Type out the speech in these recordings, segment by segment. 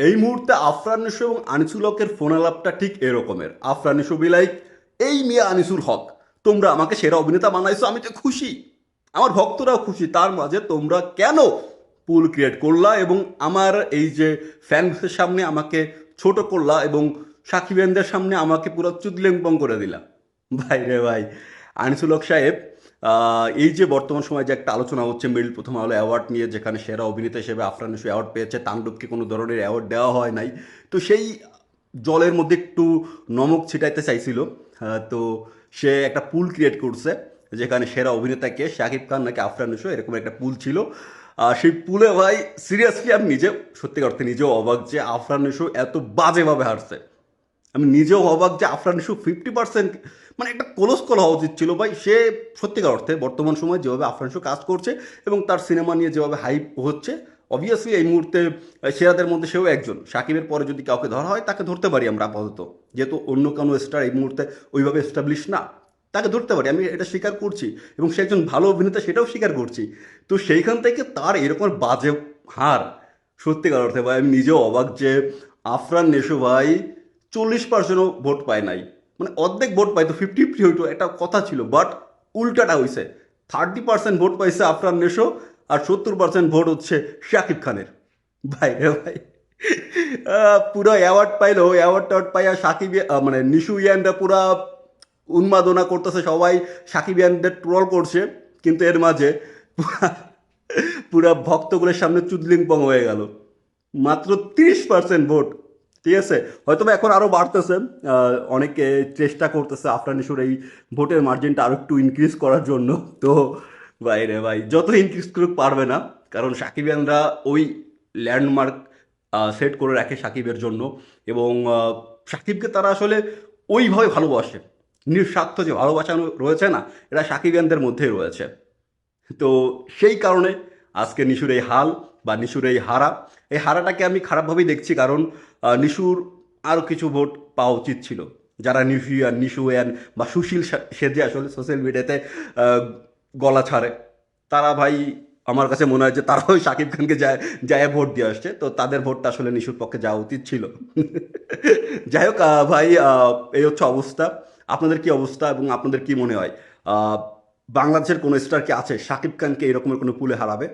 এই মুহূর্তে আফরান নিশো এবং আনিসুল হকের ফোন আলাপটা ঠিক এরকমের। আফরান নিশো বি লাইক, এই মিয়া আনিসুল হক, তোমরা আমাকে সেরা অভিনেতা বানাইছো, আমি তো খুশি, আমার ভক্তরাও খুশি, তার মাঝে তোমরা কেন পুল ক্রিয়েট করলা এবং আমার এই যে ফ্যানদের সামনে আমাকে ছোট করলা এবং সাকিবেনদের সামনে আমাকে পুরো চুদলেংপং করে দিলা। ভাই রে ভাই, আনিসুল হক সাহেব, এই যে বর্তমান সময়ে যে একটা আলোচনা হচ্ছে মিডল প্রথম আলো অ্যাওয়ার্ড নিয়ে, যেখানে সেরা অভিনেতা হিসেবে আফরান নিশো অ্যাওয়ার্ড পেয়েছে, তাণ্ডবকে কোনো ধরনের অ্যাওয়ার্ড দেওয়া হয় নাই, তো সেই জলের মধ্যে একটু নমক ছিটাইতে চাইছিল। তো সে একটা পুল ক্রিয়েট করছে, যেখানে সেরা অভিনেতাকে শাকিব খান নাকি আফরান নিশো এরকম একটা পুল ছিল। সেই পুলে ভাই সিরিয়াসলি আমি নিজে সত্যি অর্থে নিজেও অবাক যে আফরান নিশো এত বাজেভাবে হারছে। আমি নিজেও অবাক যে আফরান নিশো 50%, মানে একটা কোলস হওয়া উচিত ছিল ভাই। সে সত্যিকার অর্থে বর্তমান সময়ে যেভাবে আফরান নিশো কাজ করছে এবং তার সিনেমা নিয়ে যেভাবে হাইপ হচ্ছে, অবভিয়াসলি এই মুহূর্তে সেরাদের মধ্যে সেও একজন। সাকিবের পরে যদি কাউকে ধরা হয় তাকে ধরতে পারি আমরা আপাতত, যেহেতু অন্য কোনো স্টার এই মুহূর্তে ওইভাবে এস্টাবলিশ না, তাকে ধরতে পারি, আমি এটা স্বীকার করছি এবং সে একজন ভালো অভিনেতা সেটাও স্বীকার করছি। তো সেইখান থেকে তার এরকম বাজে হার, সত্যিকার অর্থে ভাই আমি নিজেও অবাক যে আফরান নিশো ভাই 40%ও ভোট পায় নাই, মানে অর্ধেক ভোট পাইতো, 50-50 হইতো, একটা কথা ছিল, বাট উল্টাটা হয়েছে। 30% ভোট পাইছে আফরান নিশো আর 70% ভোট হচ্ছে শাকিব খানের। ভাই রে ভাই, পুরো অ্যাওয়ার্ড পাইলো, অ্যাওয়ার্ড টাওয়ার্ড পাইয়া সাকিব মানে নিশু ইয়ানরা পুরা উন্মাদনা করতেছে, সবাই সাকিব ইয়ানদের ট্রল করছে, কিন্তু এর মাঝে পুরা ভক্তগুলোর সামনে চুদলিংপং হয়ে গেল। মাত্র 30% ভোট, ঠিক আছে। হয়তো বা এখন আরও বাড়তেছে, অনেকে চেষ্টা করতেছে আফরান নিশোর এই ভোটের মার্জিনটা আরও একটু ইনক্রিজ করার জন্য। তো ভাই রে ভাই, যত ইনক্রিজ করুক পারবে না, কারণ সাকিবিয়ানরা ওই ল্যান্ডমার্ক সেট করে রাখে সাকিবের জন্য। এবং সাকিবকে তারা আসলে ওইভাবে ভালোবাসে, নিঃস্বার্থ যে ভালোবাসা রয়েছে না, এটা সাকিবিয়ানদের মধ্যেই রয়েছে। তো সেই কারণে আজকে নিশুর এই হাল বা নিশুর এই হারা, এই হারাটাকে আমি খারাপভাবেই দেখছি, কারণ নিশুর আরও কিছু ভোট পাওয়া উচিত ছিল। যারা নিশুয়ান নিশুয়ান বা সুশীল সেজে আসলে সোশ্যাল মিডিয়াতে আহ, গলা ছাড়ে, তারা ভাই আমার কাছে মনে হয় যে তারাও শাকিব খানকে যায় যায় ভোট দিয়ে আসছে, তো তাদের ভোটটা আসলে নিশুর পক্ষে যাওয়া উচিত ছিল। যাই হোক ভাই, এই হচ্ছে অবস্থা। আপনাদের কি অবস্থা এবং আপনাদের কি মনে হয়, আহ, বাংলাদেশের কোনো স্টার কি আছে শাকিব খানকে এরকমের কোনো পুলে হারাবে?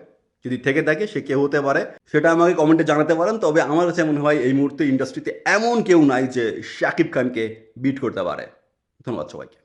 যদি থেকে থাকে সে কেউ হতে পারে, সেটা আমাকে কমেন্টে জানাতে পারেন। তবে আমার কাছে মনে হয় এই মুহূর্তে ইন্ডাস্ট্রিতে এমন কেউ নাই যে শাকিব খানকে বিট করতে পারে। ধন্যবাদ সবাইকে।